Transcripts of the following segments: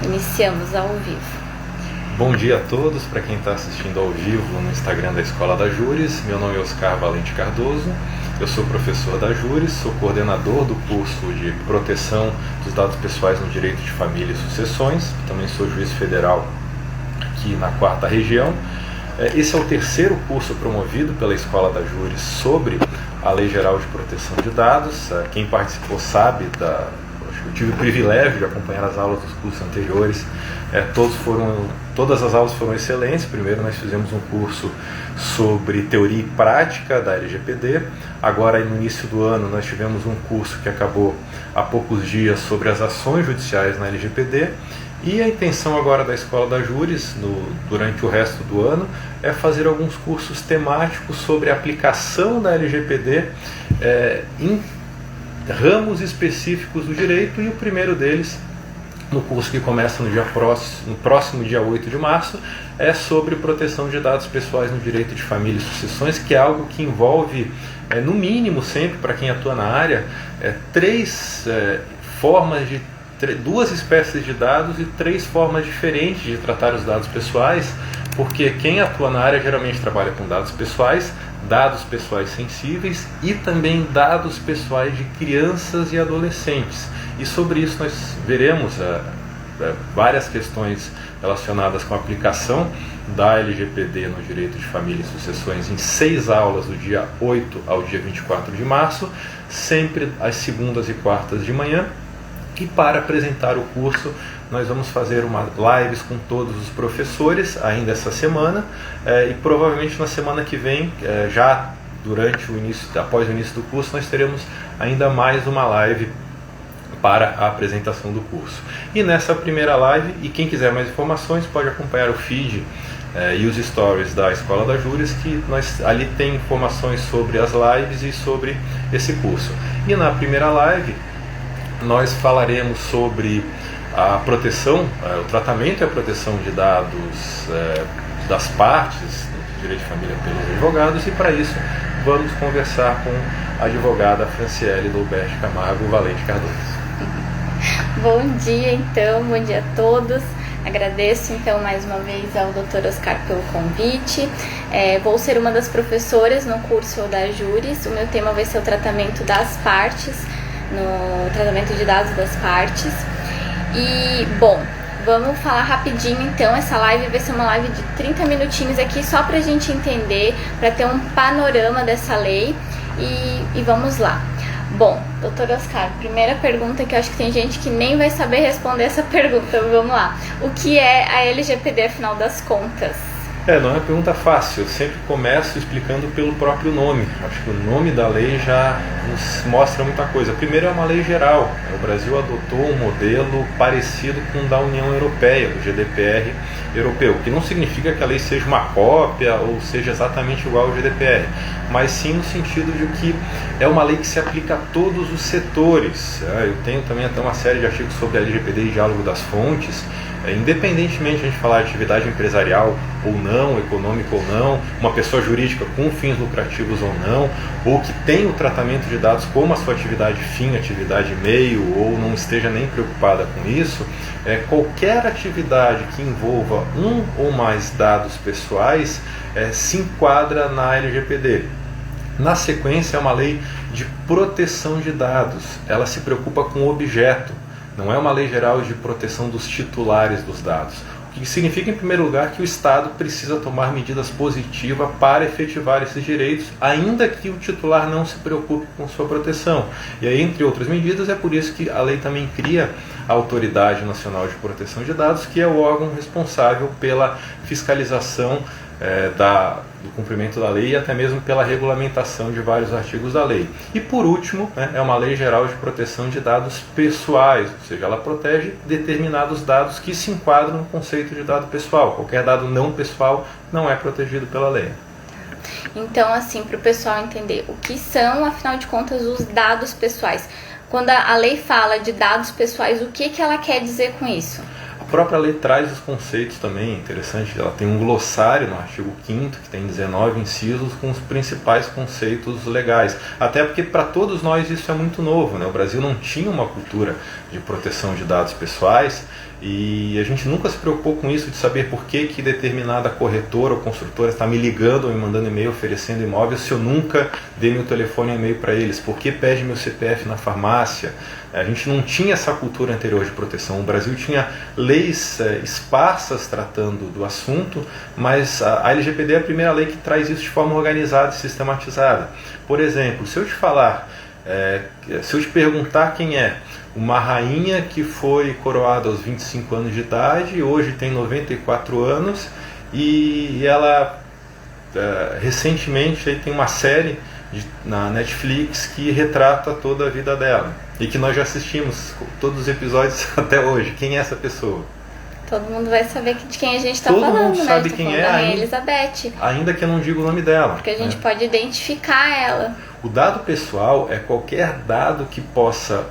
Iniciamos ao vivo. Bom dia a todos, para quem está assistindo ao vivo no Instagram da Escola da Júris. Meu nome é Oscar Valente Cardoso, eu sou professor da Júris, sou coordenador do curso de proteção dos dados pessoais no direito de família e sucessões, também sou juiz federal aqui na 4ª região. Esse é o terceiro curso promovido pela Escola da Júris sobre a Lei Geral de Proteção de Dados. Quem participou sabe eu tive o privilégio de acompanhar as aulas dos cursos anteriores. Todas as aulas foram excelentes. Primeiro nós fizemos um curso sobre teoria e prática da LGPD. Agora, no início do ano, nós tivemos um curso que acabou há poucos dias sobre as ações judiciais na LGPD. E a intenção agora da Escola da Júris, durante o resto do ano, é fazer alguns cursos temáticos sobre a aplicação da LGPD em ramos específicos do direito, e o primeiro deles, no curso que começa no próximo dia 8 de março, é sobre proteção de dados pessoais no direito de família e sucessões, que é algo que envolve, no mínimo sempre, para quem atua na área, duas espécies de dados e 3 formas diferentes de tratar os dados pessoais, porque quem atua na área geralmente trabalha com dados pessoais sensíveis e também dados pessoais de crianças e adolescentes. E sobre isso nós veremos várias questões relacionadas com a aplicação da LGPD no direito de família e sucessões em 6 aulas do dia 8 ao dia 24 de março, sempre às segundas e quartas de manhã. E para apresentar o curso, nós vamos fazer lives com todos os professores ainda essa semana, e provavelmente na semana que vem, já após o início do curso, nós teremos ainda mais uma live para a apresentação do curso. E nessa primeira live, e quem quiser mais informações pode acompanhar o feed e os stories da Escola da Júris, que ali tem informações sobre as lives e sobre esse curso. E na primeira live nós falaremos sobre a proteção, o tratamento e a proteção de dados das partes do direito de família pelos advogados, e para isso vamos conversar com a advogada Franciele Loubert Camargo Valente Cardoso. Bom dia então, bom dia a todos. Agradeço então mais uma vez ao Dr. Oscar pelo convite. Vou ser uma das professoras no curso da Júris. O meu tema vai ser o tratamento das partes, no tratamento de dados das partes. E, bom, vamos falar rapidinho então. Essa live vai ser uma live de 30 minutinhos aqui, só pra gente entender, pra ter um panorama dessa lei. E vamos lá. Bom, doutor Oscar, primeira pergunta, que eu acho que tem gente que nem vai saber responder essa pergunta. Vamos lá. O que é a LGPD, afinal das contas? Não é uma pergunta fácil. Eu sempre começo explicando pelo próprio nome. Acho que o nome da lei já nos mostra muita coisa. Primeiro, é uma lei geral. O Brasil adotou um modelo parecido com o da União Europeia, do GDPR europeu, que não significa que a lei seja uma cópia ou seja exatamente igual ao GDPR, mas sim no sentido de que é uma lei que se aplica a todos os setores. Eu tenho também até uma série de artigos sobre a LGPD e diálogo das fontes. Independentemente de a gente falar de atividade empresarial ou não, econômica ou não, uma pessoa jurídica com fins lucrativos ou não, ou que tem o tratamento de dados como a sua atividade fim, atividade meio, ou não esteja nem preocupada com isso, qualquer atividade que envolva um ou mais dados pessoais se enquadra na LGPD. Na sequência, é uma lei de proteção de dados. Ela se preocupa com o objeto. Não é uma lei geral de proteção dos titulares dos dados. O que significa, em primeiro lugar, que o Estado precisa tomar medidas positivas para efetivar esses direitos, ainda que o titular não se preocupe com sua proteção. E aí, entre outras medidas, é por isso que a lei também cria a Autoridade Nacional de Proteção de Dados, que é o órgão responsável pela fiscalização do cumprimento da lei e até mesmo pela regulamentação de vários artigos da lei. E por último, é uma lei geral de proteção de dados pessoais, ou seja, ela protege determinados dados que se enquadram no conceito de dado pessoal. Qualquer dado não pessoal não é protegido pela lei. Então, assim, para o pessoal entender, o que são, afinal de contas, os dados pessoais? Quando a lei fala de dados pessoais, o que ela quer dizer com isso? A própria lei traz os conceitos também, interessante, ela tem um glossário no artigo 5º, que tem 19 incisos com os principais conceitos legais. Até porque para todos nós isso é muito novo, né? O Brasil não tinha uma cultura de proteção de dados pessoais E a gente nunca se preocupou com isso, de saber por que determinada corretora ou construtora está me ligando ou me mandando e-mail oferecendo imóvel, se eu nunca dei meu telefone e e-mail para eles, por que pede meu CPF na farmácia. A gente não tinha essa cultura anterior de proteção. O Brasil tinha leis esparsas tratando do assunto, mas a LGPD é a primeira lei que traz isso de forma organizada e sistematizada. Por exemplo, se eu te falar, se eu te perguntar quem é uma rainha que foi coroada aos 25 anos de idade, hoje tem 94 anos, e ela recentemente tem uma série na Netflix que retrata toda a vida dela, e que nós já assistimos todos os episódios até hoje. Quem é essa pessoa? Todo mundo vai saber de quem a gente está falando, né? Todo mundo sabe quem é, da Rainha Elizabeth. Ainda que eu não diga o nome dela. Porque a gente pode identificar ela. O dado pessoal é qualquer dado que possa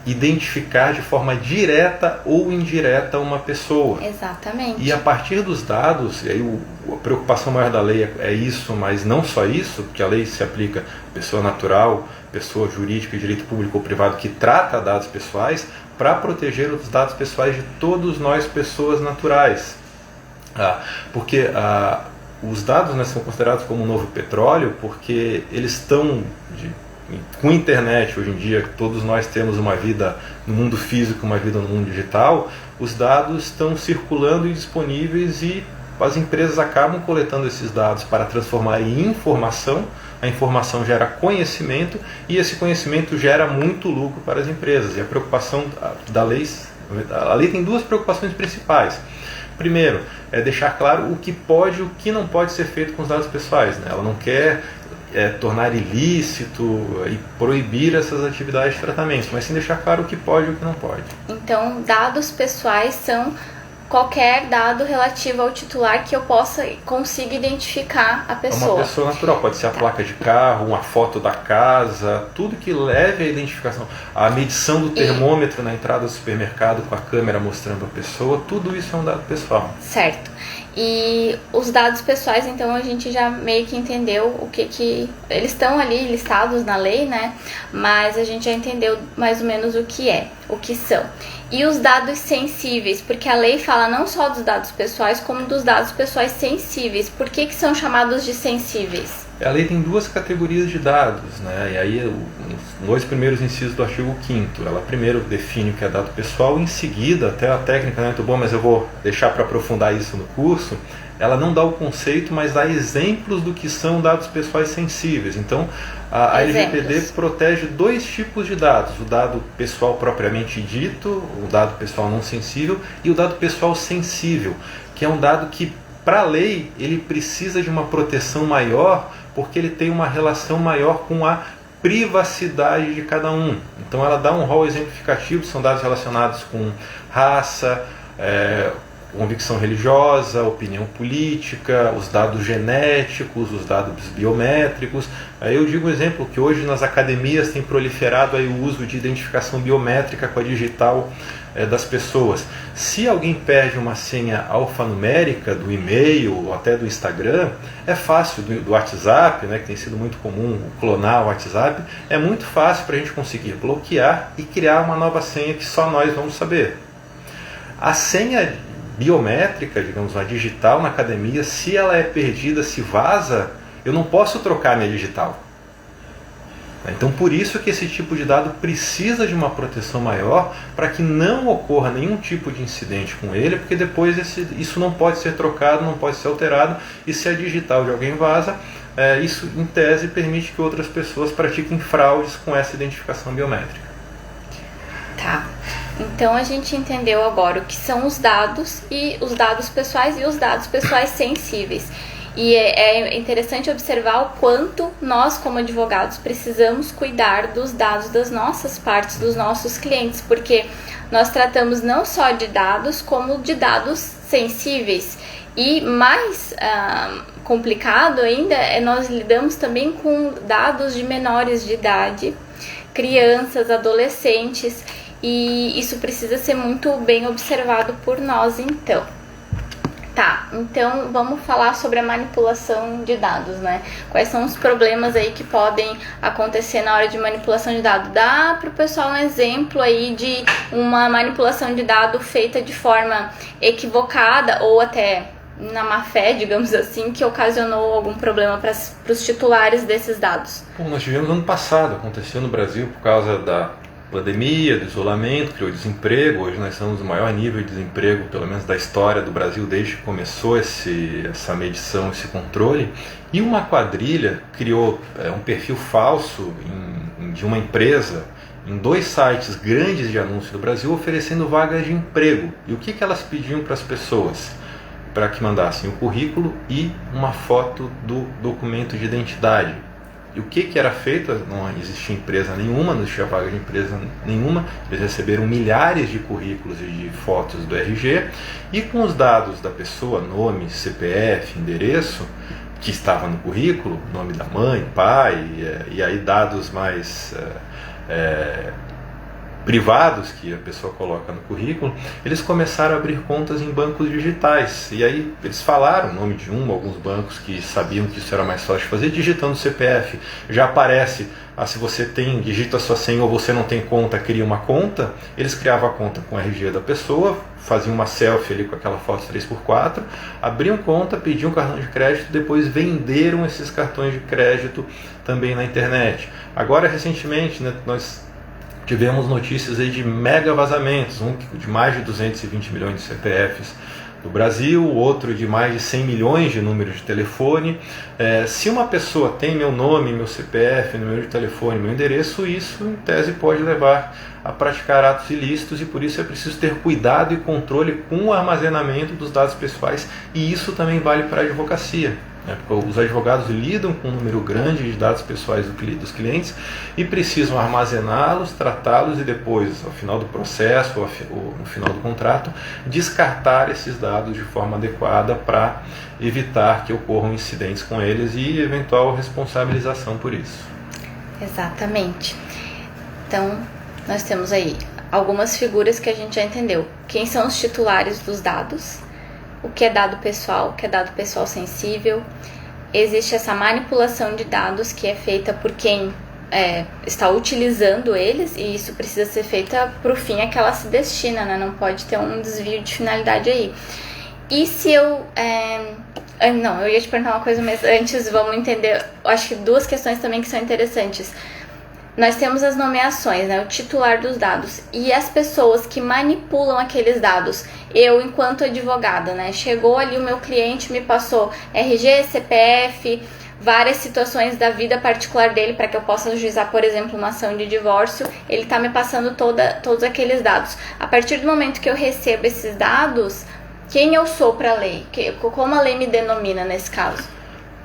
identificar de forma direta ou indireta uma pessoa. Exatamente. E a partir dos dados, e aí a preocupação maior da lei é isso, mas não só isso, porque a lei se aplica a pessoa natural, pessoa jurídica, direito público ou privado que trata dados pessoais, para proteger os dados pessoais de todos nós, pessoas naturais. Porque os dados, né, são considerados como um novo petróleo, porque eles estão com a internet hoje em dia, que todos nós temos uma vida no mundo físico, uma vida no mundo digital. Os dados estão circulando e disponíveis, e as empresas acabam coletando esses dados para transformar em informação. A informação gera conhecimento, e esse conhecimento gera muito lucro para as empresas. E a preocupação da lei, a lei tem duas preocupações principais. Primeiro, é deixar claro o que pode e o que não pode ser feito com os dados pessoais, né? Ela não quer tornar ilícito e proibir essas atividades de tratamento, mas sim deixar claro o que pode e o que não pode. Então, dados pessoais são qualquer dado relativo ao titular que eu consiga identificar a pessoa. Uma pessoa natural, pode ser a placa de carro, uma foto da casa, tudo que leve à identificação. A medição do termômetro na entrada do supermercado com a câmera mostrando a pessoa, tudo isso é um dado pessoal. Certo. E os dados pessoais, então, a gente já meio que entendeu o que eles estão ali listados na lei, né? Mas a gente já entendeu mais ou menos o que são. E os dados sensíveis, porque a lei fala não só dos dados pessoais, como dos dados pessoais sensíveis. Por que são chamados de sensíveis? A lei tem duas categorias de dados, né? E aí os dois primeiros incisos do artigo 5º, ela primeiro define o que é dado pessoal, em seguida, até a técnica não é muito boa, mas eu vou deixar para aprofundar isso no curso, ela não dá o conceito, mas dá exemplos do que são dados pessoais sensíveis. Então, a LGPD protege dois tipos de dados: o dado pessoal propriamente dito, o dado pessoal não sensível, e o dado pessoal sensível, que é um dado que, para a lei, ele precisa de uma proteção maior, porque ele tem uma relação maior com a privacidade de cada um. Então ela dá um rol exemplificativo, são dados relacionados com raça, convicção religiosa, opinião política, os dados genéticos, os dados biométricos. Aí eu digo um exemplo, que hoje nas academias tem proliferado aí o uso de identificação biométrica com a digital das pessoas. Se alguém perde uma senha alfanumérica do e-mail ou até do Instagram, é fácil, do WhatsApp, né, que tem sido muito comum clonar o WhatsApp, é muito fácil para a gente conseguir bloquear e criar uma nova senha que só nós vamos saber. A senha biométrica, digamos, a digital na academia, se ela é perdida, se vaza, eu não posso trocar minha digital. Então, por isso que esse tipo de dado precisa de uma proteção maior, para que não ocorra nenhum tipo de incidente com ele, porque depois isso não pode ser trocado, não pode ser alterado, e se a digital de alguém vaza, isso em tese permite que outras pessoas pratiquem fraudes com essa identificação biométrica. Tá. Então a gente entendeu agora o que são os dados pessoais e os dados pessoais sensíveis. E é interessante observar o quanto nós, como advogados, precisamos cuidar dos dados das nossas partes, dos nossos clientes, porque nós tratamos não só de dados, como de dados sensíveis. E mais complicado ainda nós lidamos também com dados de menores de idade, crianças, adolescentes, e isso precisa ser muito bem observado por nós, então. Tá, então vamos falar sobre a manipulação de dados, né? Quais são os problemas aí que podem acontecer na hora de manipulação de dados? Dá para o pessoal um exemplo aí de uma manipulação de dado feita de forma equivocada ou até na má fé, digamos assim, que ocasionou algum problema para os titulares desses dados? Bom, nós tivemos ano passado, aconteceu no Brasil por causa da pandemia, do isolamento, criou desemprego. Hoje nós estamos no maior nível de desemprego, pelo menos da história do Brasil, desde que começou essa medição, esse controle. E uma quadrilha criou um perfil falso de uma empresa em 2 sites grandes de anúncio do Brasil, oferecendo vagas de emprego. E o que elas pediam para as pessoas? Para que mandassem o currículo e uma foto do documento de identidade. E o que era feito? Não existia empresa nenhuma, não existia vaga de empresa nenhuma. Eles receberam milhares de currículos e de fotos do RG, e com os dados da pessoa, nome, CPF, endereço, que estava no currículo, nome da mãe, pai, e aí dados mais privados que a pessoa coloca no currículo, eles começaram a abrir contas em bancos digitais. E aí eles falaram o nome de alguns bancos que sabiam que isso era mais fácil de fazer, digitando o CPF. Já aparece, se você digita a sua senha ou você não tem conta, cria uma conta. Eles criavam a conta com o RG da pessoa, faziam uma selfie ali com aquela foto 3x4, abriam conta, pediam cartão de crédito, depois venderam esses cartões de crédito também na internet. Agora, recentemente, né, nós tivemos notícias aí de mega vazamentos, um de mais de 220 milhões de CPFs do Brasil, outro de mais de 100 milhões de números de telefone. Se uma pessoa tem meu nome, meu CPF, número de telefone, meu endereço, isso em tese pode levar a praticar atos ilícitos, e por isso é preciso ter cuidado e controle com o armazenamento dos dados pessoais, e isso também vale para a advocacia. Porque os advogados lidam com um número grande de dados pessoais dos clientes e precisam armazená-los, tratá-los e depois, ao final do processo ou no final do contrato, descartar esses dados de forma adequada para evitar que ocorram incidentes com eles e eventual responsabilização por isso. Exatamente. Então, nós temos aí algumas figuras que a gente já entendeu. Quem são os titulares dos dados? O que é dado pessoal sensível. Existe essa manipulação de dados que é feita por quem está utilizando eles, e isso precisa ser feita para o fim a que ela se destina, né? Não pode ter um desvio de finalidade aí. E se eu ia te perguntar uma coisa, mas antes vamos entender, acho que 2 questões também que são interessantes. Nós temos as nomeações, né, o titular dos dados, e as pessoas que manipulam aqueles dados. Eu, enquanto advogada, né, chegou ali o meu cliente, me passou RG, CPF, várias situações da vida particular dele para que eu possa ajuizar, por exemplo, uma ação de divórcio. Ele está me passando todos aqueles dados. A partir do momento que eu recebo esses dados, quem eu sou para a lei? Como a lei me denomina nesse caso?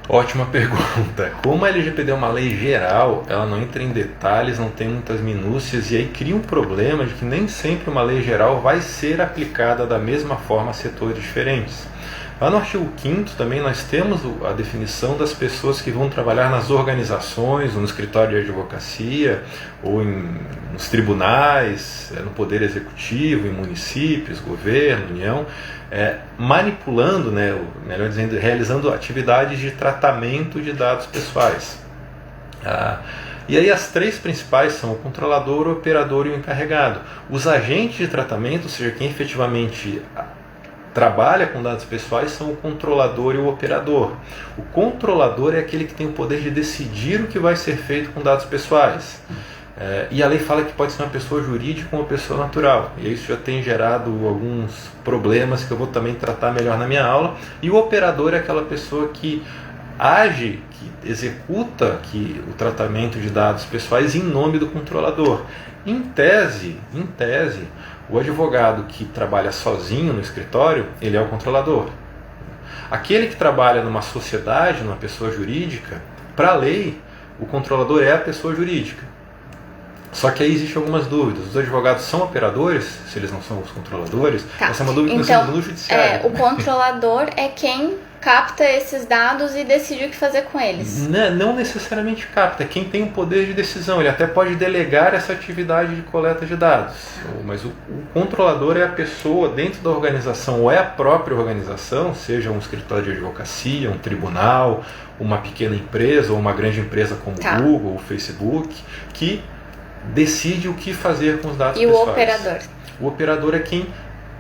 Ótima pergunta. Como a LGPD é uma lei geral, ela não entra em detalhes, não tem muitas minúcias, e aí cria um problema de que nem sempre uma lei geral vai ser aplicada da mesma forma a setores diferentes. Lá no artigo 5º também nós temos a definição das pessoas que vão trabalhar nas organizações, no escritório de advocacia, ou nos tribunais, no poder executivo, em municípios, governo, união, manipulando, né, melhor dizendo, realizando atividades de tratamento de dados pessoais. E aí as 3 principais são o controlador, o operador e o encarregado. Os agentes de tratamento, ou seja, quem efetivamente trabalha com dados pessoais, são o controlador e o operador. O controlador é aquele que tem o poder de decidir o que vai ser feito com dados pessoais. E a lei fala que pode ser uma pessoa jurídica ou uma pessoa natural. E isso já tem gerado alguns problemas que eu vou também tratar melhor na minha aula. E o operador é aquela pessoa que age, que executa o tratamento de dados pessoais em nome do controlador. Em tese, o advogado que trabalha sozinho no escritório, ele é o controlador. Aquele que trabalha numa sociedade, numa pessoa jurídica, para a lei, o controlador é a pessoa jurídica. Só que aí existem algumas dúvidas. Os advogados são operadores, se eles não são os controladores? Tá. Essa é uma dúvida que então, nós temos no judiciário. O controlador é quem capta esses dados e decide o que fazer com eles. Não necessariamente capta, é quem tem o poder de decisão. Ele até pode delegar essa atividade de coleta de dados. Mas o controlador é a pessoa dentro da organização, ou é a própria organização, seja um escritório de advocacia, um tribunal, uma pequena empresa ou uma grande empresa como o Google, o Facebook, que decide o que fazer com os dados pessoais. E o operador? O operador é quem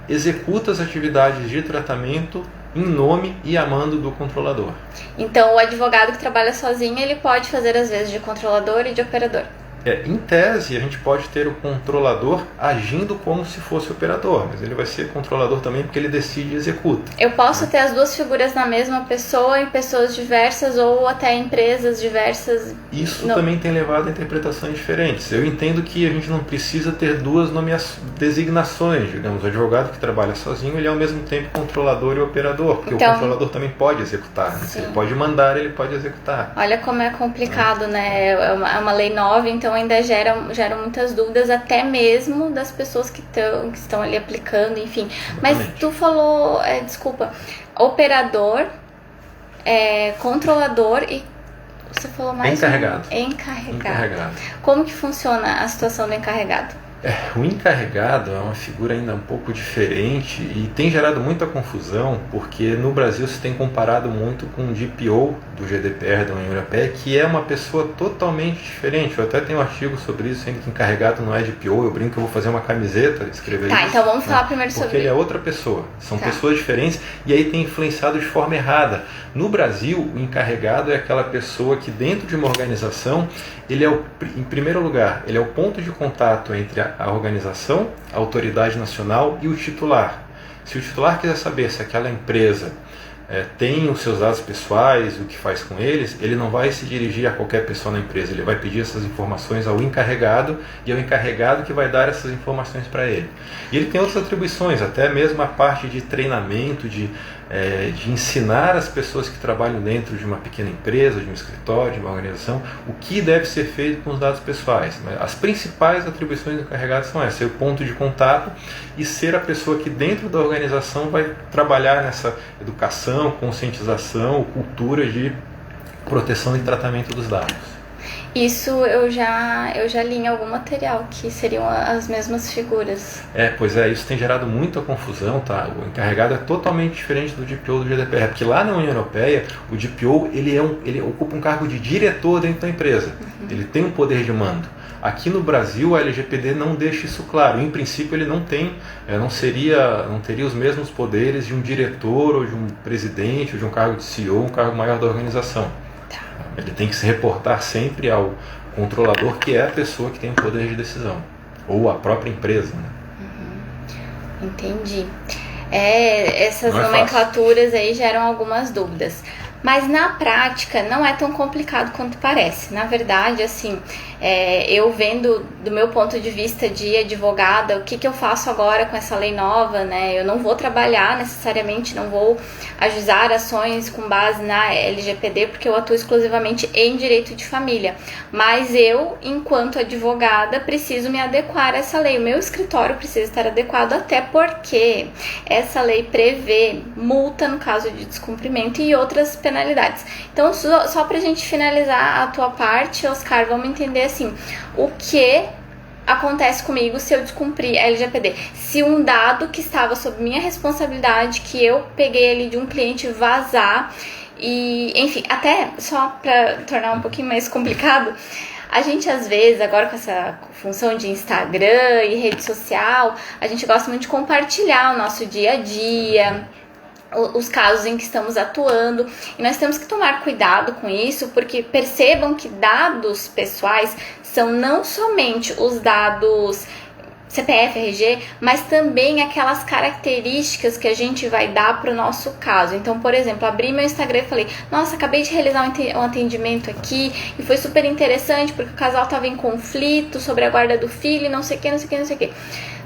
executa as atividades de tratamento em nome e a mando do controlador. Então, o advogado que trabalha sozinho, ele pode fazer às vezes de controlador e de operador. Em tese, a gente pode ter o controlador agindo como se fosse operador, mas ele vai ser controlador também porque ele decide e executa. Eu posso ter as duas figuras na mesma pessoa, em pessoas diversas ou até empresas diversas? Isso também tem levado a interpretações diferentes. Eu entendo que a gente não precisa ter duas designações. Digamos, o advogado que trabalha sozinho, ele é ao mesmo tempo controlador e operador, porque o controlador também pode executar. Né? Se ele pode mandar, ele pode executar. Olha como é complicado, né? É uma lei nova, então ainda geram muitas dúvidas, até mesmo das pessoas que estão ali aplicando, enfim. Mas tu falou, operador, controlador e você falou mais encarregado. Como que funciona a situação do encarregado? O encarregado é uma figura ainda um pouco diferente e tem gerado muita confusão, porque no Brasil se tem comparado muito com o DPO do GDPR da União Europeia, que é uma pessoa totalmente diferente. Eu até tenho um artigo sobre isso, sendo que encarregado não é DPO. Eu brinco que eu vou fazer uma camiseta, escrever isso. Então vamos falar primeiro sobre porque ele é outra pessoa. São pessoas diferentes e aí tem influenciado de forma errada. No Brasil, o encarregado é aquela pessoa que dentro de uma organização, ele é em primeiro lugar, ele é o ponto de contato entre a organização, a autoridade nacional e o titular. Se o titular quiser saber se aquela empresa tem os seus dados pessoais, o que faz com eles, ele não vai se dirigir a qualquer pessoa na empresa, ele vai pedir essas informações ao encarregado e é o encarregado que vai dar essas informações para ele. E ele tem outras atribuições, até mesmo a parte de treinamento, de ensinar as pessoas que trabalham dentro de uma pequena empresa, de um escritório, de uma organização, o que deve ser feito com os dados pessoais. As principais atribuições do encarregado são essas: ser o ponto de contato e ser a pessoa que dentro da organização vai trabalhar nessa educação, conscientização, cultura de proteção e tratamento dos dados. Isso eu já li em algum material, que seriam as mesmas figuras. Isso tem gerado muita confusão, tá? O encarregado é totalmente diferente do DPO do GDPR, porque lá na União Europeia, o DPO ele ocupa um cargo de diretor dentro da empresa. Ele tem um poder de mando. Aqui no Brasil, a LGPD não deixa isso claro. Em princípio, ele não teria os mesmos poderes de um diretor, ou de um presidente, ou de um cargo de CEO, um cargo maior da organização. Ele tem que se reportar sempre ao controlador, que é a pessoa que tem o poder de decisão, ou a própria empresa. Né? Entendi. Essas nomenclaturas aí geram algumas dúvidas. Mas na prática não é tão complicado quanto parece. Na verdade, assim, eu vendo do meu ponto de vista de advogada, o que eu faço agora com essa lei nova, né? Eu não vou trabalhar necessariamente, não vou ajuizar ações com base na LGPD, porque eu atuo exclusivamente em direito de família. Mas eu, enquanto advogada, preciso me adequar a essa lei. O meu escritório precisa estar adequado, até porque essa lei prevê multa no caso de descumprimento e outras penalidades. Então, só pra gente finalizar a tua parte, Oscar, vamos entender assim, o que acontece comigo se eu descumprir a LGPD. Se um dado que estava sob minha responsabilidade, que eu peguei ali de um cliente, vazar, e enfim, até só para tornar um pouquinho mais complicado, a gente às vezes, agora com essa função de Instagram e rede social, a gente gosta muito de compartilhar o nosso dia a dia, os casos em que estamos atuando, e nós temos que tomar cuidado com isso, porque percebam que dados pessoais são não somente os dados CPF, RG, mas também aquelas características que a gente vai dar para o nosso caso. Então, por exemplo, abri meu Instagram e falei, nossa, acabei de realizar um atendimento aqui e foi super interessante porque o casal estava em conflito sobre a guarda do filho e não sei o que.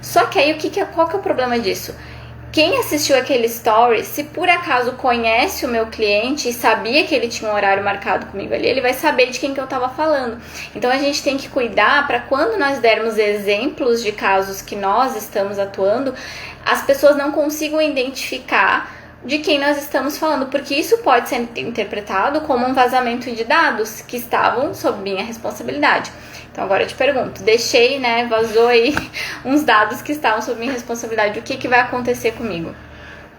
Só que aí, qual que é o problema disso? quem assistiu aquele story, se por acaso conhece o meu cliente e sabia que ele tinha um horário marcado comigo ali, ele vai saber de quem que eu estava falando. Então a gente tem que cuidar para quando nós dermos exemplos de casos que nós estamos atuando, as pessoas não consigam identificar de quem nós estamos falando, porque isso pode ser interpretado como um vazamento de dados que estavam sob minha responsabilidade. Então agora eu te pergunto, vazou aí uns dados que estavam sob minha responsabilidade, o que vai acontecer comigo?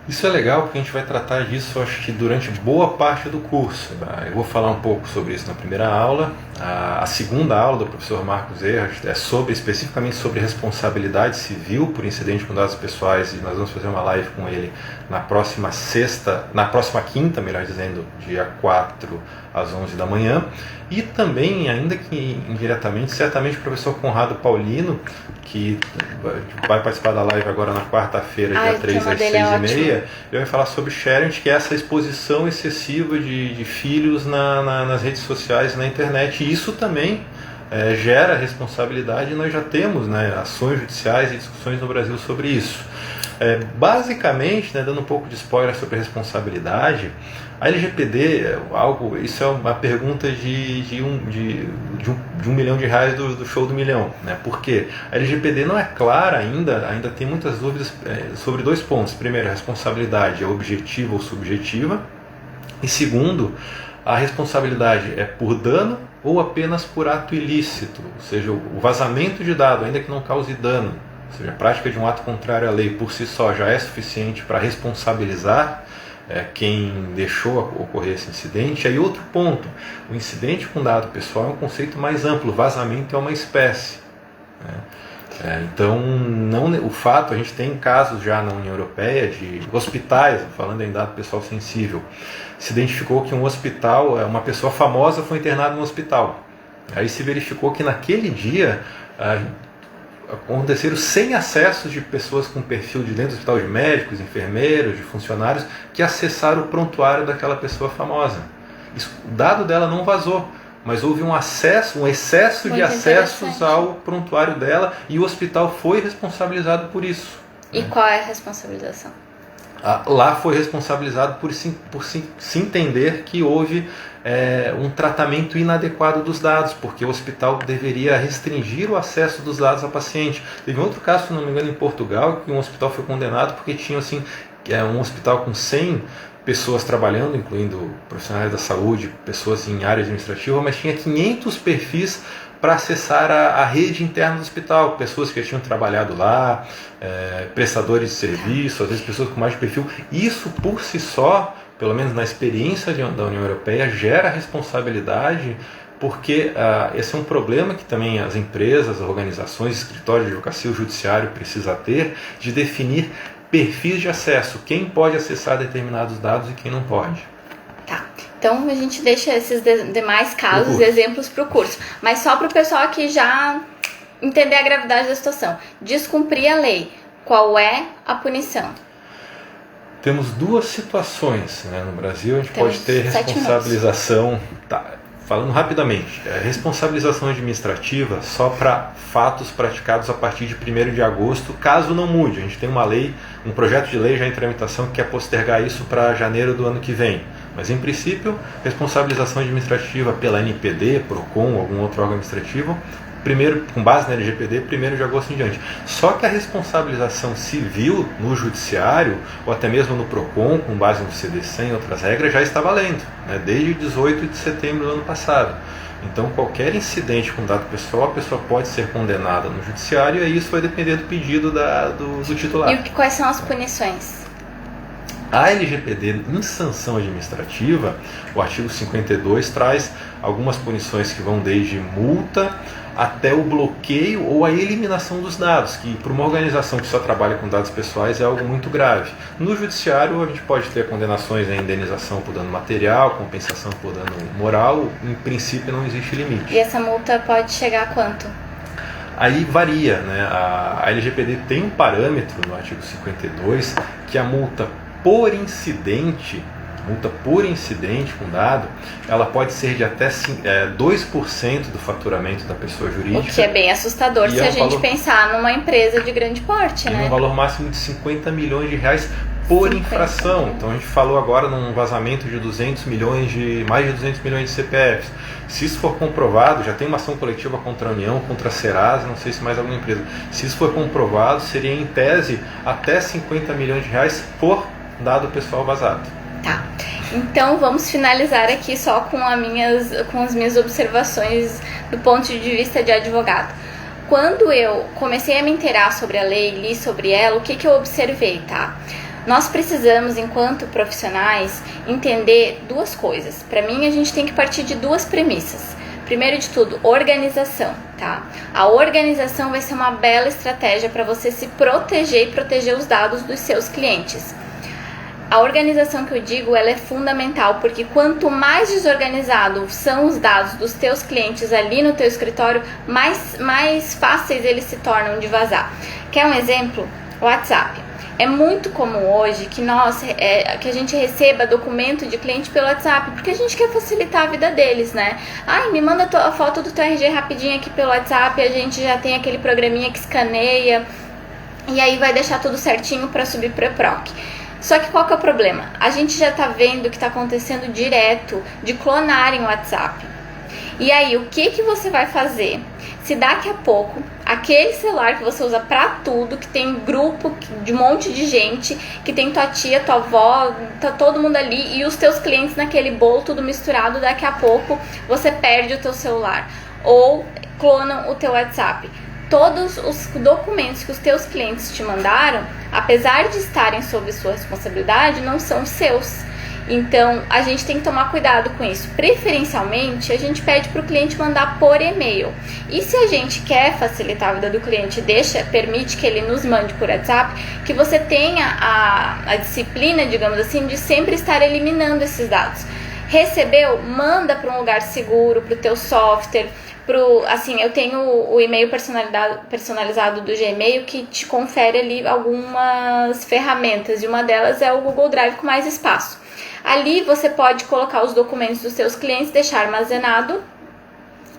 Isso é legal porque a gente vai tratar disso, acho que durante boa parte do curso. Eu vou falar um pouco sobre isso na primeira aula. A segunda aula do professor Marcos Erhard é especificamente sobre responsabilidade civil por incidente com dados pessoais, e nós vamos fazer uma live com ele na próxima quinta, melhor dizendo, dia 4 às 11 da manhã. E também, ainda que indiretamente, certamente o professor Conrado Paulino, que vai participar da live agora na quarta-feira, dia 3 às 6h30, ele vai falar sobre sharing, que é essa exposição excessiva de filhos nas redes sociais e na internet. E isso também gera responsabilidade, e nós já temos, ações judiciais e discussões no Brasil sobre isso. Basicamente, dando um pouco de spoiler sobre a responsabilidade, a LGPD, isso é uma pergunta de R$1 milhão do show do milhão. Por quê? A LGPD não é clara ainda tem muitas dúvidas sobre dois pontos. Primeiro, a responsabilidade é objetiva ou subjetiva. E segundo, a responsabilidade é por dano ou apenas por ato ilícito, ou seja, o vazamento de dado, ainda que não cause dano, ou seja, a prática de um ato contrário à lei por si só já é suficiente para responsabilizar quem deixou ocorrer esse incidente. Aí outro ponto, o incidente com dado pessoal é um conceito mais amplo, o vazamento é uma espécie. Então, o fato, a gente tem casos já na União Europeia de hospitais, falando em dado pessoal sensível, se identificou que um hospital, uma pessoa famosa foi internada no hospital. Aí se verificou que naquele dia aconteceram 100 acessos de pessoas com perfil de dentro do hospital, de médicos, enfermeiros, de funcionários, que acessaram o prontuário daquela pessoa famosa. O dado dela não vazou, mas houve um excesso de acessos ao prontuário dela, e o hospital foi responsabilizado por isso. E qual é a responsabilização? Lá foi responsabilizado por se entender que houve um tratamento inadequado dos dados, porque o hospital deveria restringir o acesso dos dados ao paciente. Teve um outro caso, se não me engano, em Portugal, que um hospital foi condenado porque tinha um hospital com 100 pessoas trabalhando, incluindo profissionais da saúde, pessoas em área administrativa, mas tinha 500 perfis para acessar a rede interna do hospital, pessoas que já tinham trabalhado lá, prestadores de serviço, às vezes pessoas com mais de perfil. Isso por si só, pelo menos na experiência da União Europeia, gera responsabilidade, porque esse é um problema que também as empresas, as organizações, escritórios de advocacia, o judiciário precisa ter, de definir perfis de acesso, quem pode acessar determinados dados e quem não pode. Então a gente deixa esses demais casos, exemplos para o curso. Mas só para o pessoal aqui já entender a gravidade da situação. Descumprir a lei, qual é a punição? Temos duas situações, no Brasil. A gente pode ter responsabilização, falando rapidamente, responsabilização administrativa só para fatos praticados a partir de 1º de agosto, caso não mude. A gente tem uma lei, um projeto de lei já em tramitação que quer postergar isso para janeiro do ano que vem. Mas, em princípio, responsabilização administrativa pela NPD, PROCON, algum outro órgão administrativo, com base na LGPD, 1º de agosto em diante. Só que a responsabilização civil no judiciário, ou até mesmo no PROCON, com base no CDC e outras regras, já está valendo, desde 18 de setembro do ano passado. Então, qualquer incidente com dado pessoal, a pessoa pode ser condenada no judiciário, e isso vai depender do pedido do titular. E quais são as punições? A LGPD, em sanção administrativa, o artigo 52 traz algumas punições que vão desde multa até o bloqueio ou a eliminação dos dados, que para uma organização que só trabalha com dados pessoais é algo muito grave. No judiciário, a gente pode ter condenações em indenização por dano material, compensação por dano moral. Em princípio, não existe limite. E essa multa pode chegar a quanto? Aí varia, A LGPD tem um parâmetro no artigo 52 que a multa por incidente multa por incidente com dado, ela pode ser de até 2% do faturamento da pessoa jurídica. O que é bem assustador se a gente pensar numa empresa de grande porte, né? Um valor máximo de 50 milhões de reais por infração. Então a gente falou agora num vazamento de mais de 200 milhões de CPFs. Se isso for comprovado, já tem uma ação coletiva contra a União, contra a Serasa, não sei se mais alguma empresa. Se isso for comprovado, seria em tese até 50 milhões de reais por dado pessoal vazado. Tá. Então vamos finalizar aqui só com as minhas observações do ponto de vista de advogado. Quando eu comecei a me inteirar sobre a lei, li sobre ela, o que eu observei, tá? Nós precisamos, enquanto profissionais, entender duas coisas. Para mim, a gente tem que partir de duas premissas. Primeiro de tudo, organização, tá? A organização vai ser uma bela estratégia para você se proteger e proteger os dados dos seus clientes. A organização que eu digo, ela é fundamental, porque quanto mais desorganizado são os dados dos teus clientes ali no teu escritório, mais fáceis eles se tornam de vazar. Quer um exemplo? WhatsApp. É muito comum hoje que a gente receba documento de cliente pelo WhatsApp, porque a gente quer facilitar a vida deles, né? Ai, me manda a foto do teu RG rapidinho aqui pelo WhatsApp, a gente já tem aquele programinha que escaneia, e aí vai deixar tudo certinho para subir para PROC. Só que qual que é o problema? A gente já tá vendo o que tá acontecendo direto de clonarem o WhatsApp. E aí, o que você vai fazer? Se daqui a pouco, aquele celular que você usa pra tudo, que tem grupo de um monte de gente, que tem tua tia, tua avó, tá todo mundo ali, e os teus clientes naquele bolo tudo misturado, daqui a pouco você perde o teu celular. Ou clonam o teu WhatsApp. Todos os documentos que os teus clientes te mandaram, apesar de estarem sob sua responsabilidade, não são seus. Então, a gente tem que tomar cuidado com isso. Preferencialmente, a gente pede para o cliente mandar por e-mail. E se a gente quer facilitar a vida do cliente, permite que ele nos mande por WhatsApp, que você tenha a disciplina, digamos assim, de sempre estar eliminando esses dados. Recebeu? Manda para um lugar seguro, para o teu software. Eu tenho o e-mail personalizado do Gmail que te confere ali algumas ferramentas, e uma delas é o Google Drive com mais espaço. Ali você pode colocar os documentos dos seus clientes, deixar armazenado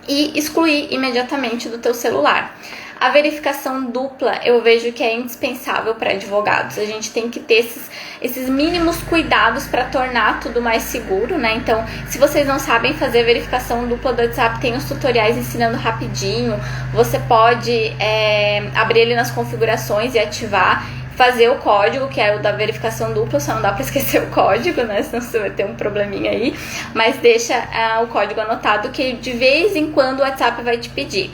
e excluir imediatamente do teu celular. A verificação dupla eu vejo que é indispensável para advogados. A gente tem que ter esses mínimos cuidados para tornar tudo mais seguro, né? Então, se vocês não sabem fazer a verificação dupla do WhatsApp, tem os tutoriais ensinando rapidinho. Você pode abrir ele nas configurações e ativar, fazer o código, que é o da verificação dupla, só não dá para esquecer o código, né? Senão você vai ter um probleminha aí. Mas deixa o código anotado, que de vez em quando o WhatsApp vai te pedir.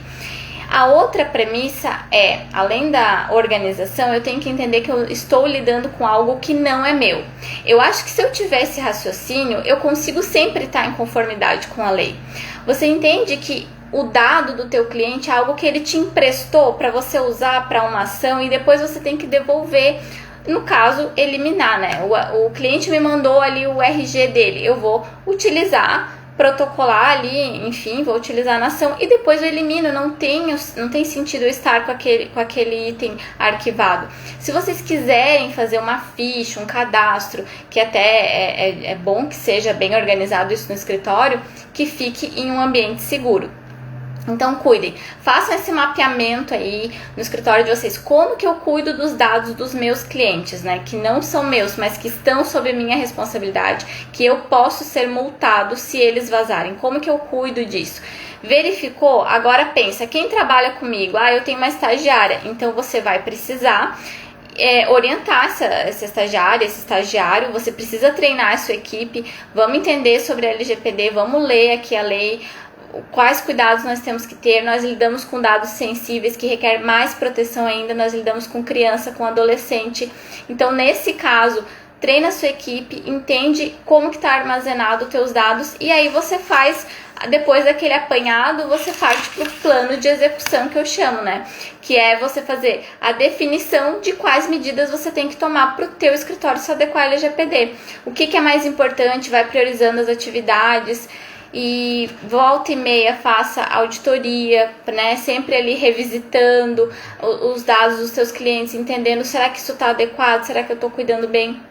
A outra premissa é, além da organização, eu tenho que entender que eu estou lidando com algo que não é meu. Eu acho que se eu tiver esse raciocínio, eu consigo sempre estar em conformidade com a lei. Você entende que o dado do teu cliente é algo que ele te emprestou para você usar para uma ação e depois você tem que devolver, no caso, eliminar, né? O cliente me mandou ali o RG dele, eu vou utilizar, protocolar ali, enfim, vou utilizar na ação e depois eu elimino. Não tem sentido eu estar com aquele item arquivado. Se vocês quiserem fazer uma ficha, um cadastro, que até é bom que seja bem organizado isso no escritório, que fique em um ambiente seguro. Então cuidem, façam esse mapeamento aí no escritório de vocês. Como que eu cuido dos dados dos meus clientes, né? Que não são meus, mas que estão sob minha responsabilidade, que eu posso ser multado se eles vazarem. Como que eu cuido disso? Verificou? Agora pensa, quem trabalha comigo? Eu tenho uma estagiária, então você vai precisar orientar essa estagiária, esse estagiário. Você precisa treinar a sua equipe. Vamos entender sobre a LGPD, vamos ler aqui a lei, quais cuidados nós temos que ter. Nós lidamos com dados sensíveis que requer mais proteção ainda, nós lidamos com criança, com adolescente. Então, nesse caso, treina a sua equipe, entende como que está armazenado os teus dados e aí você faz, depois daquele apanhado, você parte para o plano de execução, que eu chamo, né? Que é você fazer a definição de quais medidas você tem que tomar para o teu escritório se adequar à LGPD. O que é mais importante, vai priorizando as atividades. E volta e meia faça auditoria, né? Sempre ali revisitando os dados dos seus clientes, entendendo, será que isso está adequado, será que eu estou cuidando bem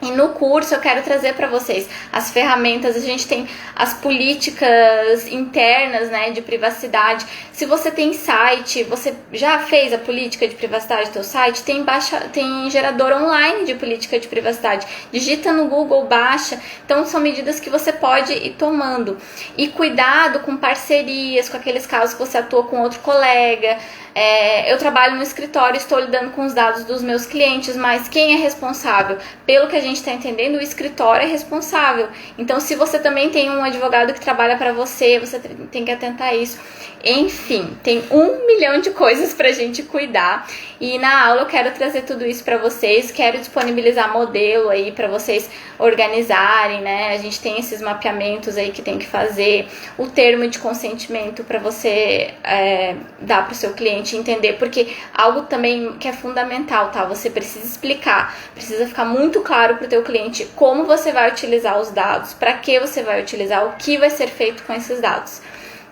E no curso eu quero trazer para vocês as ferramentas, a gente tem as políticas internas, né, de privacidade. Se você tem site, você já fez a política de privacidade do seu site, tem gerador online de política de privacidade. Digita no Google, baixa. Então são medidas que você pode ir tomando. E cuidado com parcerias, com aqueles casos que você atua com outro colega. Eu trabalho no escritório, estou lidando com os dados dos meus clientes, mas quem é responsável? Pelo que a gente está entendendo, o escritório é responsável. Então, se você também tem um advogado que trabalha para você, você tem que atentar a isso. Enfim, tem 1 milhão de coisas para a gente cuidar. E na aula eu quero trazer tudo isso para vocês, quero disponibilizar modelo aí para vocês organizarem, né? A gente tem esses mapeamentos aí que tem que fazer, o termo de consentimento para você dar para o seu cliente entender, porque algo também que é fundamental, tá? Você precisa explicar, precisa ficar muito claro para o teu cliente como você vai utilizar os dados, para que você vai utilizar, o que vai ser feito com esses dados.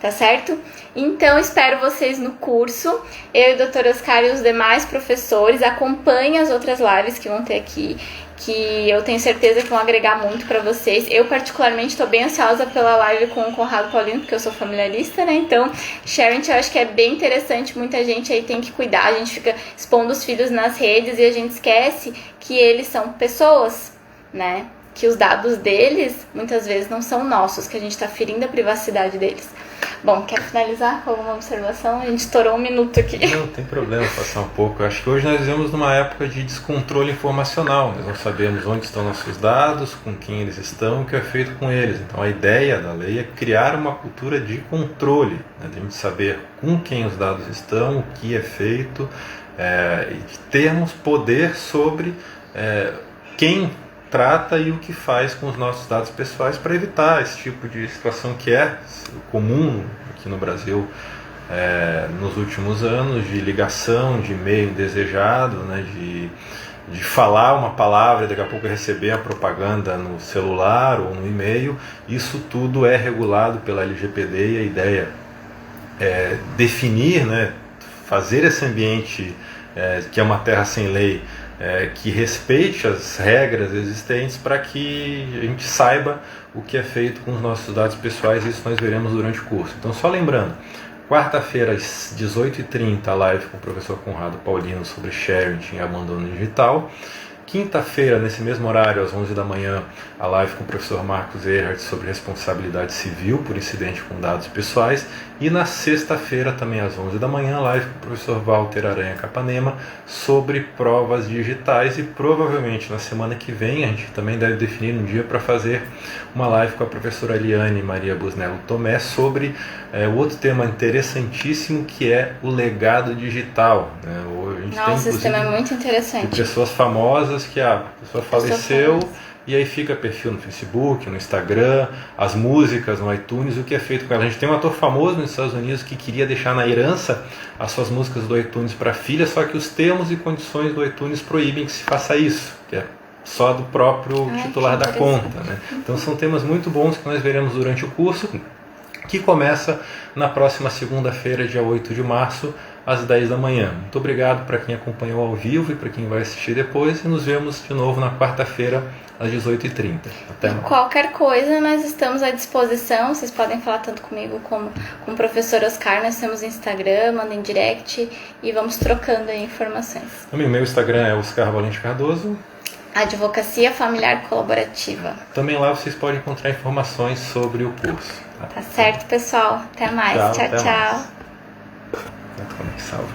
Tá certo? Então, espero vocês no curso. Eu e o Dr. Oscar e os demais professores. Acompanhem as outras lives que vão ter aqui, que eu tenho certeza que vão agregar muito para vocês. Eu, particularmente, estou bem ansiosa pela live com o Conrado Paulino, porque eu sou familiarista, né? Então, sharing, eu acho que é bem interessante. Muita gente aí tem que cuidar. A gente fica expondo os filhos nas redes e a gente esquece que eles são pessoas, né? Que os dados deles, muitas vezes, não são nossos, que a gente está ferindo a privacidade deles. Bom, quer finalizar com alguma observação? A gente estourou 1 minuto aqui. Não tem problema passar um pouco. Eu acho que hoje nós vivemos numa época de descontrole informacional. Nós não sabemos onde estão nossos dados, com quem eles estão, o que é feito com eles. Então a ideia da lei é criar uma cultura de controle, né? De a gente saber com quem os dados estão, o que é feito, e de termos poder sobre quem trata e o que faz com os nossos dados pessoais para evitar esse tipo de situação que é comum aqui no Brasil nos últimos anos, de ligação, de e-mail indesejado, né, de falar uma palavra e daqui a pouco receber a propaganda no celular ou no e-mail. Isso tudo é regulado pela LGPD e a ideia é definir, né, fazer esse ambiente que é uma terra sem lei, que respeite as regras existentes para que a gente saiba o que é feito com os nossos dados pessoais. Isso nós veremos durante o curso. Então, só lembrando, quarta-feira às 18h30 a live com o professor Conrado Paulino sobre sharing e abandono digital. Quinta-feira, nesse mesmo horário, às 11 da manhã, a live com o professor Marcos Erhard sobre responsabilidade civil por incidente com dados pessoais. E na sexta-feira, também às 11 da manhã, a live com o professor Walter Aranha Capanema sobre provas digitais. E provavelmente na semana que vem, a gente também deve definir um dia para fazer uma live com a professora Eliane Maria Busnello Tomé sobre o outro tema interessantíssimo, que é o legado digital, né? A gente Nossa, esse tema é muito interessante. De pessoas famosas que a pessoa faleceu e aí fica perfil no Facebook, no Instagram, as músicas no iTunes, o que é feito com ela. A gente tem um ator famoso nos Estados Unidos que queria deixar na herança as suas músicas do iTunes para a filha, só que os termos e condições do iTunes proíbem que se faça isso, que é só do próprio titular da conta, né? Então são temas muito bons que nós veremos durante o curso, que começa na próxima segunda-feira, dia 8 de março, às 10 da manhã. Muito obrigado para quem acompanhou ao vivo e para quem vai assistir depois, e nos vemos de novo na quarta-feira, às 18h30. Até mais. Qualquer coisa, nós estamos à disposição. Vocês podem falar tanto comigo como com o professor Oscar. Nós temos Instagram, mandem direct e vamos trocando aí informações. O meu Instagram é Oscar Valente Cardoso. Advocacia Familiar Colaborativa. Também lá vocês podem encontrar informações sobre o curso. Tá certo, pessoal. Até mais. Tchau, até tchau. Mais. Como é que salva?